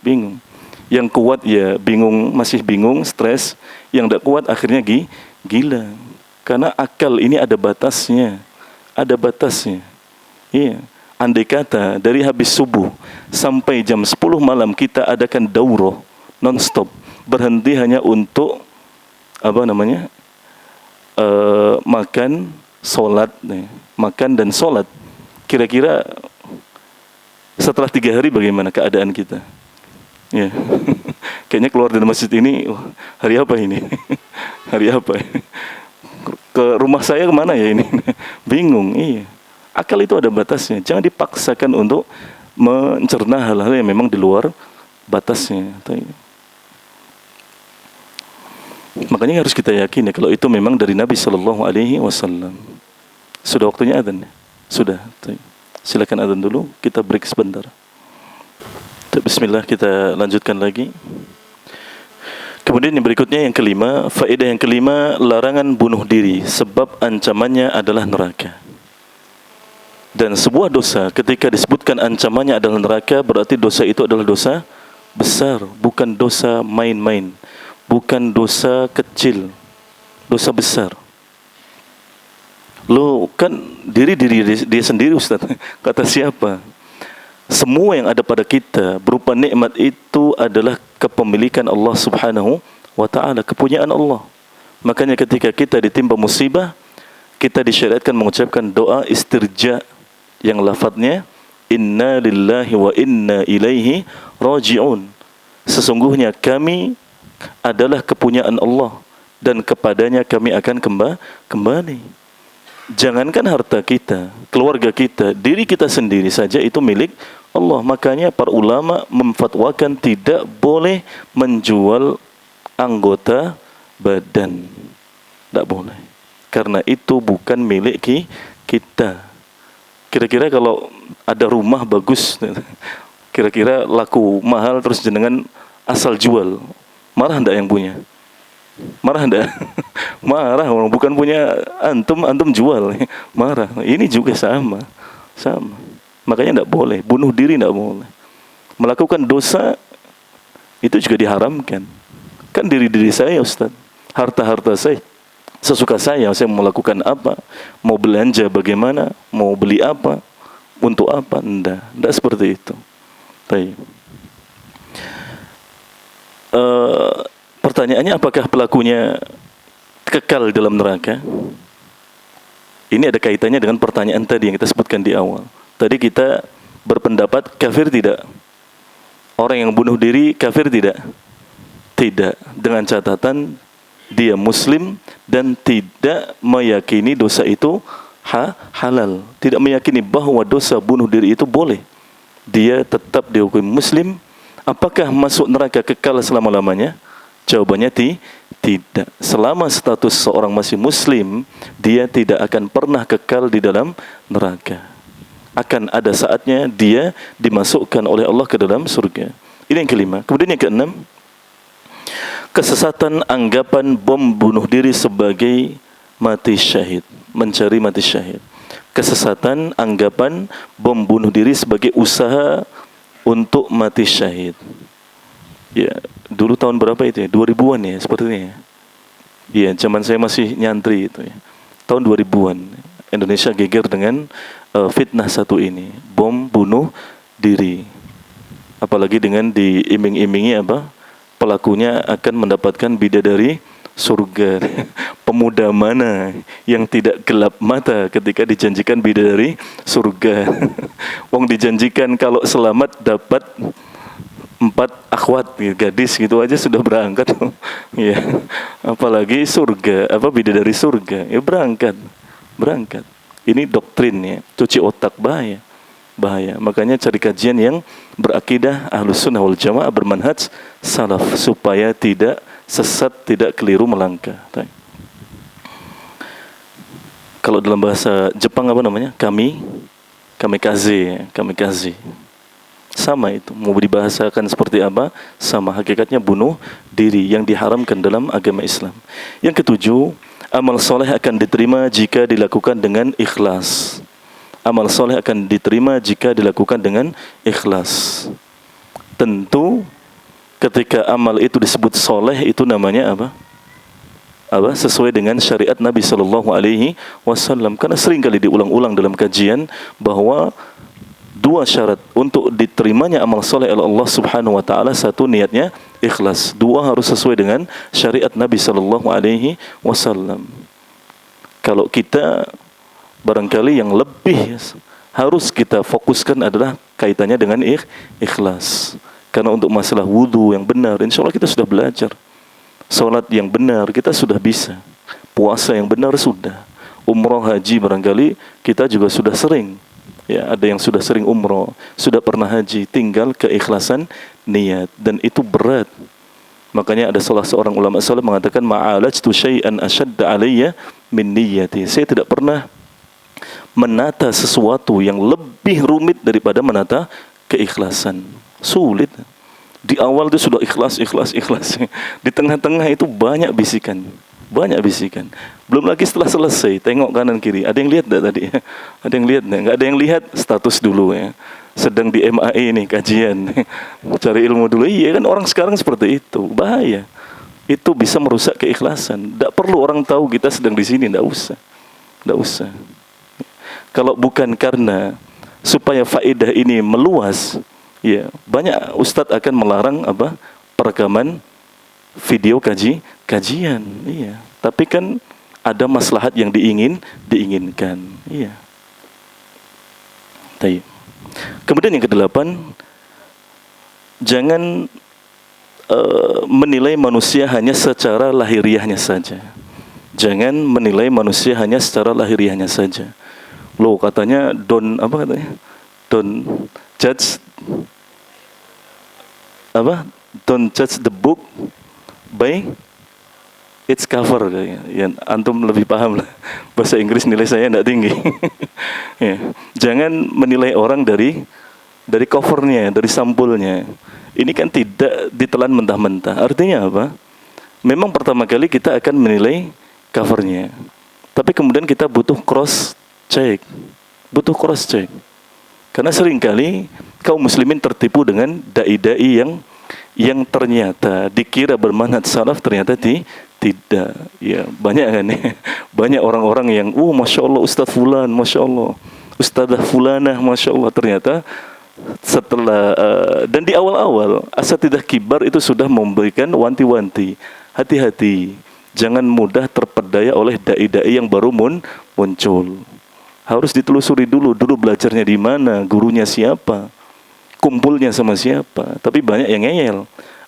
Yang kuat ya bingung, masih bingung, stres. Yang tidak kuat akhirnya gila. Karena akal ini ada batasnya. Iya. Andai kata dari habis subuh sampai jam 10 malam kita adakan daurah non-stop, berhenti hanya untuk makan, sholat, makan dan sholat. Kira-kira setelah 3 hari bagaimana keadaan kita? Ya. Kayaknya keluar dari masjid ini, hari apa ini? Hari apa? Ke rumah saya kemana ya ini? Bingung. Iya. Akal itu ada batasnya. Jangan dipaksakan untuk mencerna hal-hal yang memang di luar batasnya. Makanya harus kita yakini kalau itu memang dari Nabi Shallallahu Alaihi Wasallam. Sudah waktunya adzan? Sudah. Silakan adzan dulu. Kita break sebentar. Bismillah, kita lanjutkan lagi. Kemudian yang berikutnya, yang kelima, faedah yang kelima, larangan bunuh diri sebab ancamannya adalah neraka. Dan sebuah dosa ketika disebutkan ancamannya adalah neraka, berarti dosa itu adalah dosa besar, bukan dosa main-main, bukan dosa kecil, dosa besar. Lo kan diri dia sendiri, Ustaz. Kata siapa? Semua yang ada pada kita berupa nikmat itu adalah kepemilikan Allah Subhanahu wa ta'ala, kepunyaan Allah. Makanya ketika kita ditimpa musibah, kita disyariatkan mengucapkan doa istirja yang lafadznya inna lillahi wa inna ilaihi raji'un. Sesungguhnya kami adalah kepunyaan Allah dan kepadanya kami akan kembali. Jangankan harta kita, keluarga kita, diri kita sendiri saja itu milik Allah. Makanya para ulama memfatwakan tidak boleh menjual anggota badan. Tidak boleh. Karena itu bukan milik kita. Kira-kira kalau ada rumah bagus, kira-kira laku mahal terus jenengan asal jual, marah enggak yang punya? Marah enggak? Marah, bukan punya antum jual, marah. Ini juga sama. Makanya enggak boleh, bunuh diri enggak boleh. Melakukan dosa itu juga diharamkan. Kan diri saya, Ustaz, harta saya, sesuka saya mau melakukan apa, mau belanja bagaimana, mau beli apa, untuk apa, enggak seperti itu. Baik. Pertanyaannya, apakah pelakunya kekal dalam neraka? Ini ada kaitannya dengan pertanyaan tadi yang kita sebutkan di awal. Tadi kita berpendapat kafir tidak? Orang yang bunuh diri kafir tidak? Tidak, dengan catatan dia muslim dan tidak meyakini dosa itu halal. Tidak meyakini bahwa dosa bunuh diri itu boleh. Dia tetap dihukum muslim. Apakah masuk neraka kekal selama-lamanya? Jawabannya tidak. Selama status seorang masih muslim, dia tidak akan pernah kekal di dalam neraka. Akan ada saatnya dia dimasukkan oleh Allah ke dalam surga. Ini yang kelima. Kemudian yang keenam, kesesatan anggapan bom bunuh diri sebagai mati syahid, mencari mati syahid. Kesesatan anggapan bom bunuh diri sebagai usaha untuk mati syahid. Ya, dulu tahun berapa itu ya? 2000-an ya, sepertinya ya. Iya, zaman saya masih nyantri itu ya. Tahun 2000-an. Indonesia geger dengan fitnah satu ini, bom bunuh diri. Apalagi dengan diiming-imingi apa? Pelakunya akan mendapatkan bidadari surga. Pemuda mana yang tidak gelap mata ketika dijanjikan bidadari surga? Wong dijanjikan kalau selamat dapat 4 akhwat gadis gitu aja sudah berangkat. Ya, apalagi surga, apa bidadari surga, ya berangkat. Ini doktrinnya, cuci otak, bahaya. Makanya cari kajian yang berakidah Ahlus Sunnah wal Jamaah, bermanhaj salaf, supaya tidak sesat, tidak keliru melangkah. Kalau dalam bahasa Jepang apa namanya? Kamikaze. Sama itu, mau dibahasakan seperti apa, sama, hakikatnya bunuh diri yang diharamkan dalam agama Islam. Yang ketujuh, amal soleh akan diterima jika dilakukan dengan ikhlas. Amal soleh akan diterima jika dilakukan dengan ikhlas. Tentu ketika amal itu disebut soleh, itu namanya apa? Sesuai dengan syariat Nabi Shallallahu Alaihi Wasallam. Karena sering kali diulang-ulang dalam kajian bahwa 2 syarat untuk diterimanya amal soleh oleh Allah Subhanahu Wa Taala. 1, niatnya ikhlas. 2, harus sesuai dengan syariat Nabi Shallallahu Alaihi Wasallam. Kalau kita barangkali yang lebih harus kita fokuskan adalah kaitannya dengan ikhlas. Karena untuk masalah wudu yang benar, insya Allah kita sudah belajar. Salat yang benar kita sudah bisa. Puasa yang benar sudah. Umroh, haji barangkali kita juga sudah sering. Ya, ada yang sudah sering umroh, sudah pernah haji, tinggal keikhlasan niat, dan itu berat. Makanya ada salah seorang ulama saleh mengatakan, ma'alajtu syai'an ashadda alayya min niyyati. Saya tidak pernah menata sesuatu yang lebih rumit daripada menata keikhlasan. Sulit. Di awal itu sudah ikhlas. Di tengah-tengah itu banyak bisikan. Belum lagi setelah selesai, tengok kanan kiri. Ada yang lihat enggak tadi? Ada yang lihat enggak? Enggak ada yang lihat, status dulu ya. Sedang di MAE nih kajian. Cari ilmu dulu. Iya kan, orang sekarang seperti itu. Bahaya. Itu bisa merusak keikhlasan. Enggak perlu orang tahu kita sedang di sini, enggak usah. Kalau bukan karena supaya faedah ini meluas, ya, banyak ustadz akan melarang perekaman video kajian. Iya. Tapi kan ada maslahat yang diinginkan. Iya. Baik. Kemudian yang ke-8, jangan menilai manusia hanya secara lahiriahnya saja. Jangan menilai manusia hanya secara lahiriahnya saja. Loh, katanya don't judge the book by its cover. Ya, antum lebih paham lah. Bahasa Inggris nilai saya tidak tinggi. Ya. Jangan menilai orang dari covernya, dari sampulnya. Ini kan tidak ditelan mentah-mentah. Artinya apa? Memang pertama kali kita akan menilai covernya, tapi kemudian kita butuh cross check. Karena seringkali kaum muslimin tertipu dengan dai-dai yang ternyata dikira bermanhaj salaf, ternyata tidak. Ya, banyak kan ya. Banyak orang-orang yang Masya Allah Ustadz Fulan, Masya Allah Ustadzah Fulanah, Masya Allah. Ternyata setelah dan di awal-awal asatidzah kibar itu sudah memberikan wanti-wanti. Hati-hati, jangan mudah terpedaya oleh dai-dai yang baru muncul. Harus ditelusuri dulu belajarnya di mana, gurunya siapa, kumpulnya sama siapa. Tapi banyak yang ngeyel.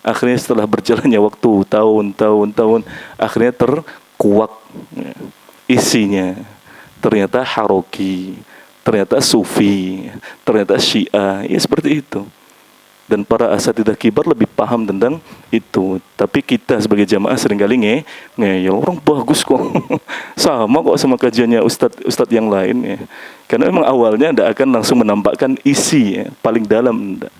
Akhirnya setelah berjalannya waktu tahun, akhirnya terkuak ya, isinya. Ternyata Haroki, ternyata Sufi, ternyata Syiah, ya seperti itu. Dan para asatidzah kibar lebih paham tentang itu. Tapi kita sebagai jamaah seringkali ngeyel, orang bagus kok. Sama kok sama kajiannya ustadz yang lain ya. Karena memang awalnya tidak akan langsung menampakkan isi ya, paling dalam enggak.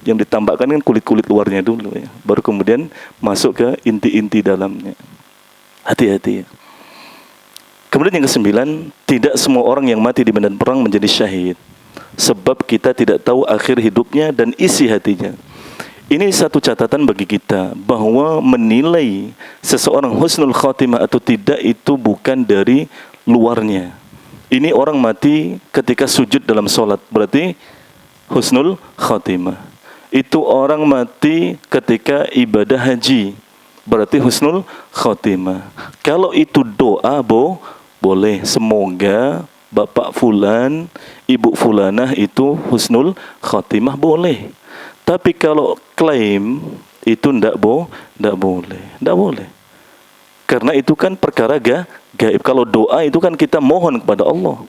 Yang ditambahkan kan kulit-kulit luarnya dulu ya. Baru kemudian masuk ke inti-inti dalamnya. Hati-hati ya. Kemudian yang ke-9, tidak semua orang yang mati di medan perang menjadi syahid. Sebab kita tidak tahu akhir hidupnya dan isi hatinya. Ini satu catatan bagi kita, bahwa menilai seseorang husnul khatimah atau tidak itu bukan dari luarnya. Ini orang mati ketika sujud dalam sholat, berarti husnul khatimah. Itu orang mati ketika ibadah haji, berarti husnul khatimah. Kalau itu doa, boleh, semoga Bapak Fulan, Ibu Fulanah itu husnul khatimah, boleh. Tapi kalau klaim itu ndak boleh. Karena itu kan perkara gaib. Kalau doa itu kan kita mohon kepada Allah.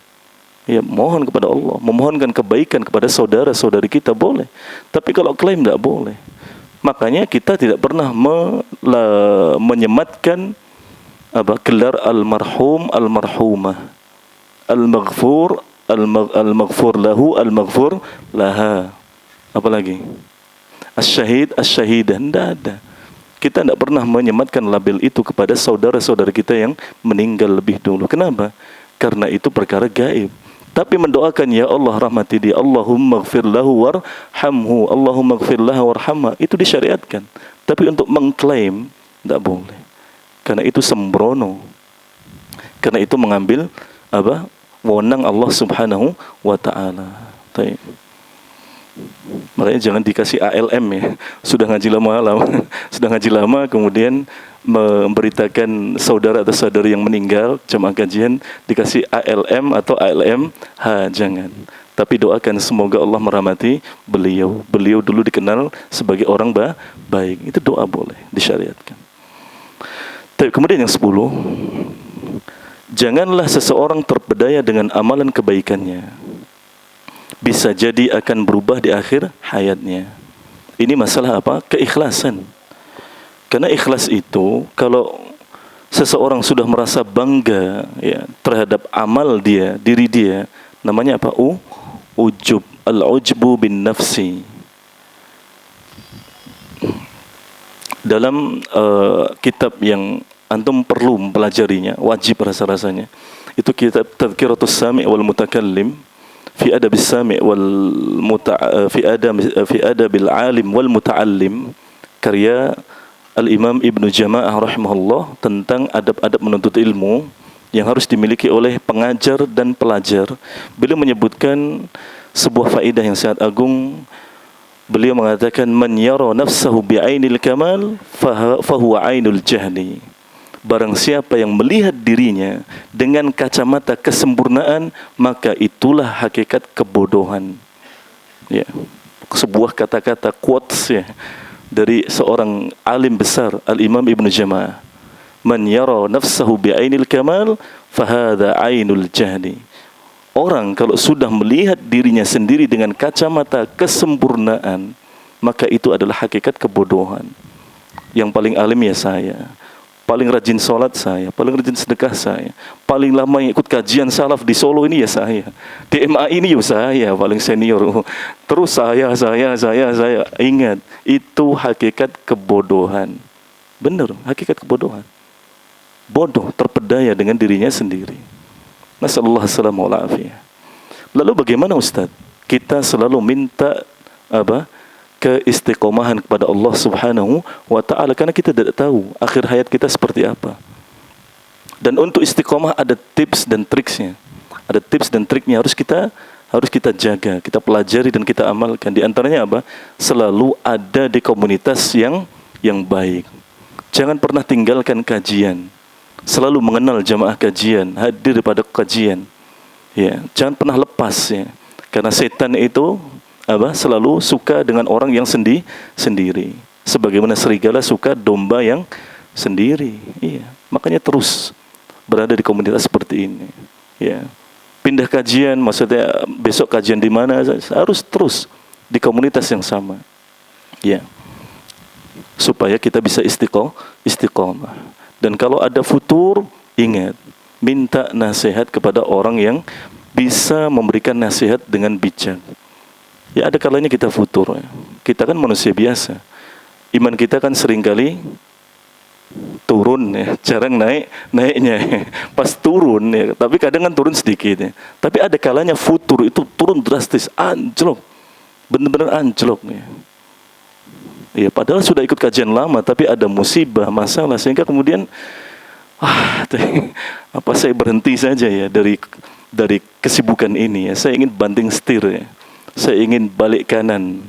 Ya, mohon kepada Allah, memohonkan kebaikan kepada saudara-saudari kita, boleh. Tapi kalau klaim ndak boleh. Makanya kita tidak pernah menyematkan gelar almarhum, almarhumah, al-maghfur, al-maghfur lahu, al-maghfur laha. Apa lagi? Asy-syahid, asy-syahidah, tidak ada. Kita tidak pernah menyematkan label itu kepada saudara-saudara kita yang meninggal lebih dulu. Kenapa? Karena itu perkara gaib. Tapi mendoakan, ya Allah rahmati dia, Allahumma gfir lahu warhamhu, Allahumma gfir lahu warhamha, itu disyariatkan. Tapi untuk mengklaim tidak boleh. Karena itu sembrono. Karena itu mengambil wewenang Allah Subhanahu wa taala. Makanya jangan dikasih ALM ya. Sudah ngaji lama kemudian memberitakan saudara atau saudari yang meninggal jemaah kajian dikasih ALM atau ALMH, jangan. Tapi doakan semoga Allah merahmati beliau. Beliau dulu dikenal sebagai orang baik. Itu doa boleh, disyariatkan. Kemudian yang 10, janganlah seseorang terpedaya dengan amalan kebaikannya. Bisa jadi akan berubah di akhir hayatnya. Ini masalah apa? Keikhlasan. Karena ikhlas itu, kalau seseorang sudah merasa bangga ya, terhadap amal dia, diri dia, namanya apa? Ujub. Al-ujbu bin nafsi. Dalam kitab yang antum perlu mempelajarinya, wajib rasa-rasanya, itu kitab Tadhkiratus Sami' wal Mutakallim fi Adabis Sami' wal fi Adabil Alim wal Muta'allim, karya Al-Imam Ibnu Jama'ah rahimahullah, tentang adab-adab menuntut ilmu yang harus dimiliki oleh pengajar dan pelajar. Beliau menyebutkan sebuah faedah yang sangat agung. Beliau mengatakan, man yara nafsahu bi'ainil kamal fahuwa ainul jahli. Barang siapa yang melihat dirinya dengan kacamata kesempurnaan, maka itulah hakikat kebodohan. Ya, sebuah kata-kata quotes ya, dari seorang alim besar, Al-Imam Ibnu Jama'ah. Man yara nafsahu bi'ainil kamal fahadha ainul jahli. Orang kalau sudah melihat dirinya sendiri dengan kacamata kesempurnaan, maka itu adalah hakikat kebodohan. Yang paling alim ya saya, paling rajin sholat saya, paling rajin sedekah saya, paling lama yang ikut kajian salaf di Solo ini ya saya, di MA ini ya saya, paling senior. Terus saya. Ingat, itu hakikat kebodohan. Benar, hakikat kebodohan. Bodoh, terpedaya dengan dirinya sendiri. Nasallallahu alaihi wasallam. Lalu bagaimana Ustaz? Kita selalu minta keistiqomahan kepada Allah Subhanahu wa taala, karena kita tidak tahu akhir hayat kita seperti apa. Dan untuk istiqomah ada tips dan triksnya. Ada tips dan triknya harus kita jaga, kita pelajari dan kita amalkan. Di antaranya apa? Selalu ada di komunitas yang baik. Jangan pernah tinggalkan kajian. Selalu mengenal jamaah kajian, hadir pada kajian. Ya, jangan pernah lepas ya. Karena setan itu selalu suka dengan orang yang sendiri. Sebagaimana serigala suka domba yang sendiri. Iya, makanya terus berada di komunitas seperti ini. Ya. Pindah kajian, maksudnya besok kajian di mana, harus terus di komunitas yang sama. Ya. Supaya kita bisa istiqomah. Dan kalau ada futur, ingat, minta nasihat kepada orang yang bisa memberikan nasihat dengan bijak. Ya, ada kalanya kita futur ya. Kita kan manusia biasa. Iman kita kan seringkali turun ya, jarang naiknya. Pas turun ya, tapi kadang kan turun sedikit ya. Tapi ada kalanya futur itu turun drastis, anjlok. Benar-benar anjlok ya. Ya, padahal sudah ikut kajian lama, tapi ada musibah, masalah, sehingga kemudian saya berhenti saja ya dari kesibukan ini ya. Saya ingin banting setir ya. Saya ingin balik kanan.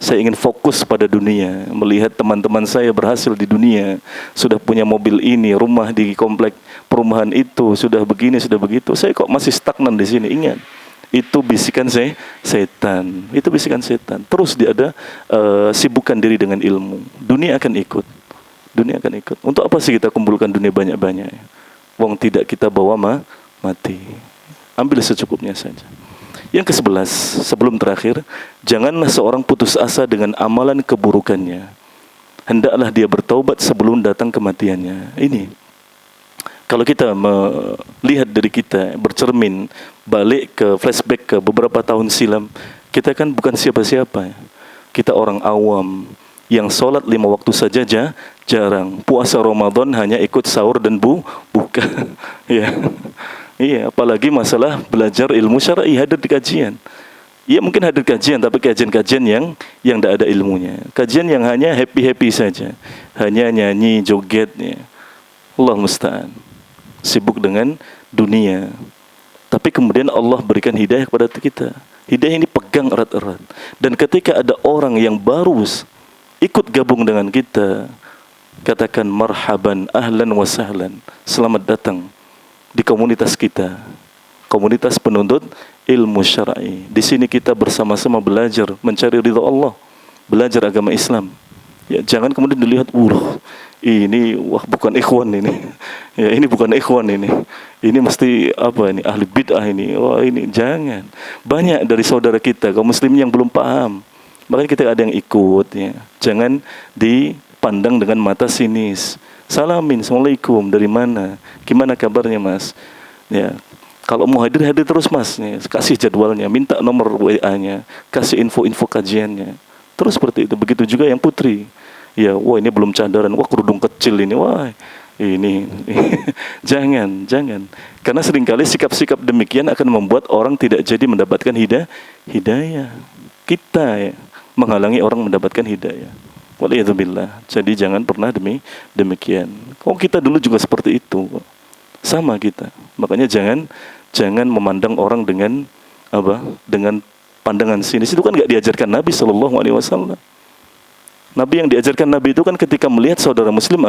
Saya ingin fokus pada dunia, melihat teman-teman saya berhasil di dunia, sudah punya mobil ini, rumah di komplek perumahan itu, sudah begini, sudah begitu. Saya kok masih stagnan di sini. Ingat, itu bisikan setan. Itu bisikan setan. Terus dia ada sibukkan diri dengan ilmu. Dunia akan ikut. Dunia akan ikut. Untuk apa sih kita kumpulkan dunia banyak-banyak? Wong tidak kita bawa mati. Ambil secukupnya saja. Yang ke-11, sebelum terakhir, janganlah seorang putus asa dengan amalan keburukannya. Hendaklah dia bertaubat sebelum datang kematiannya. Ini, kalau kita melihat dari kita, bercermin, balik ke flashback ke beberapa tahun silam, kita kan bukan siapa-siapa. Kita orang awam, yang sholat 5 waktu saja jarang. Puasa Ramadan hanya ikut sahur dan buka. Ya. Iya, apalagi masalah belajar ilmu syar'i, hadir di kajian. Iya, mungkin hadir kajian, tapi kajian-kajian yang tidak ada ilmunya. Kajian yang hanya happy-happy saja. Hanya nyanyi, joget. Ya. Allah musta'an. Sibuk dengan dunia. Tapi kemudian Allah berikan hidayah kepada kita. Hidayah ini pegang erat-erat. Dan ketika ada orang yang baru ikut gabung dengan kita, katakan marhaban, ahlan wa sahlan. Selamat datang di komunitas kita, komunitas penuntut ilmu syar'i. Di sini kita bersama-sama belajar mencari ridha Allah, belajar agama Islam. Ya, jangan kemudian dilihat, ini bukan ikhwan ini. Ya, ini bukan ikhwan ini. Ini mesti ini ahli bid'ah ini. Ini jangan. Banyak dari saudara kita kaum muslimin yang belum paham. Makanya kita ada yang ikut ya. Jangan dipandang dengan mata sinis. Salamin, assalamualaikum, dari mana? Gimana kabarnya mas? Ya, kalau mau hadir terus mas. Ya, kasih jadwalnya, minta nomor WA-nya, kasih info-info kajiannya. Terus seperti itu. Begitu juga yang putri. Ya, ini belum cadaran. Kerudung kecil ini. Ini. Jangan. Karena seringkali sikap-sikap demikian akan membuat orang tidak jadi mendapatkan hidayah. Kita ya, menghalangi orang mendapatkan hidayah. Waliyadzubillah. Jadi jangan pernah demikian. Kita dulu juga seperti itu. Sama kita. Makanya jangan memandang orang dengan dengan pandangan sinis. Itu kan enggak diajarkan Nabi SAW. Nabi yang diajarkan Nabi itu kan ketika melihat saudara muslim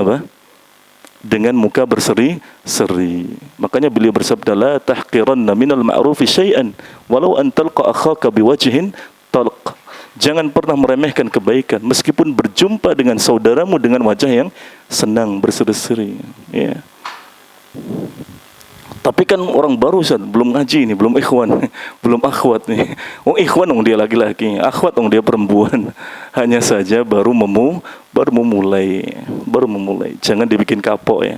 dengan muka berseri-seri. Makanya beliau bersabda, la tahqiranna minal ma'rufi syai'an walau an talqa akhaka biwajhin talq. Jangan pernah meremehkan kebaikan meskipun berjumpa dengan saudaramu dengan wajah yang senang, berseri-seri. Ya. Tapi kan orang baru Ustaz, belum ngaji ini, belum ikhwan, belum akhwat nih. Ikhwan dia laki-laki, akhwat dia perempuan. Hanya saja baru memulai. Jangan dibikin kapok ya.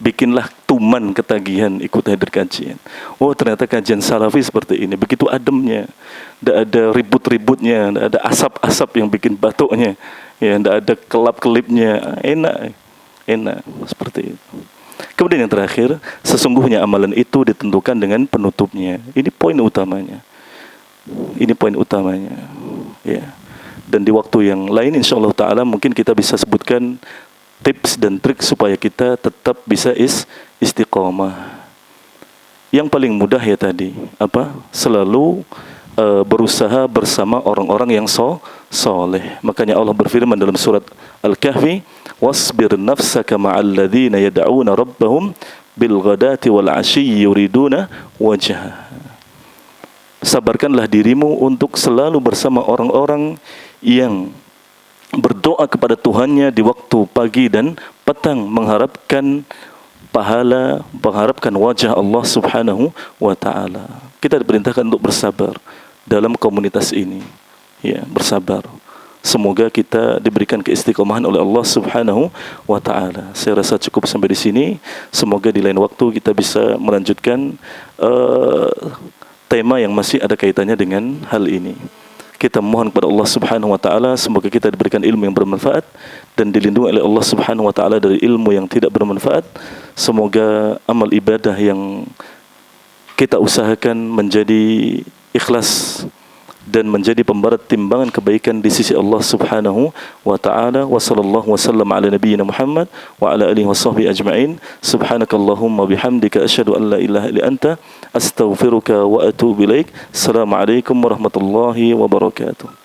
Bikinlah tuman ketagihan ikut hadir kajian. Ternyata kajian salafi seperti ini, begitu ademnya. Tidak ada ribut-ributnya, tidak ada asap-asap yang bikin batuknya. Ya, tidak ada kelap-kelipnya. Enak seperti itu. Kemudian yang terakhir, sesungguhnya amalan itu ditentukan dengan penutupnya. Ini poin utamanya. Ya. Dan di waktu yang lain insyaallah ta'ala mungkin kita bisa sebutkan tips dan trik supaya kita tetap bisa istiqomah. Yang paling mudah ya tadi, selalu berusaha bersama orang-orang yang soleh. Makanya Allah berfirman dalam surat Al-Kahfi, wasbir nafsaka ma'al ladzina yad'una rabbahum bil ghadati wal 'ashyi yuriduna wajha. sabarkanlah dirimu untuk selalu bersama orang-orang yang berdoa kepada Tuhannya di waktu pagi dan petang, mengharapkan pahala, mengharapkan wajah Allah Subhanahu wa ta'ala. Kita diperintahkan untuk bersabar dalam komunitas ini. Ya, bersabar. Semoga kita diberikan keistiqomahan oleh Allah Subhanahu wa ta'ala. Saya rasa cukup sampai di sini. Semoga di lain waktu kita bisa melanjutkan tema yang masih ada kaitannya dengan hal ini. Kita mohon kepada Allah Subhanahu wa ta'ala, semoga kita diberikan ilmu yang bermanfaat dan dilindungi oleh Allah Subhanahu wa ta'ala dari ilmu yang tidak bermanfaat. Semoga amal ibadah yang kita usahakan menjadi ikhlas dan menjadi pemberat timbangan kebaikan di sisi Allah Subhanahu wa ta'ala. Wa sallallahu wasallam ala nabiyyina Muhammad wa ala alihi washabbihi ajma'in. Subhanakallahumma bihamdika asyhadu an la ilaha illa anta astaghfiruka wa atubu ilaik. Assalamualaikum warahmatullahi wabarakatuh.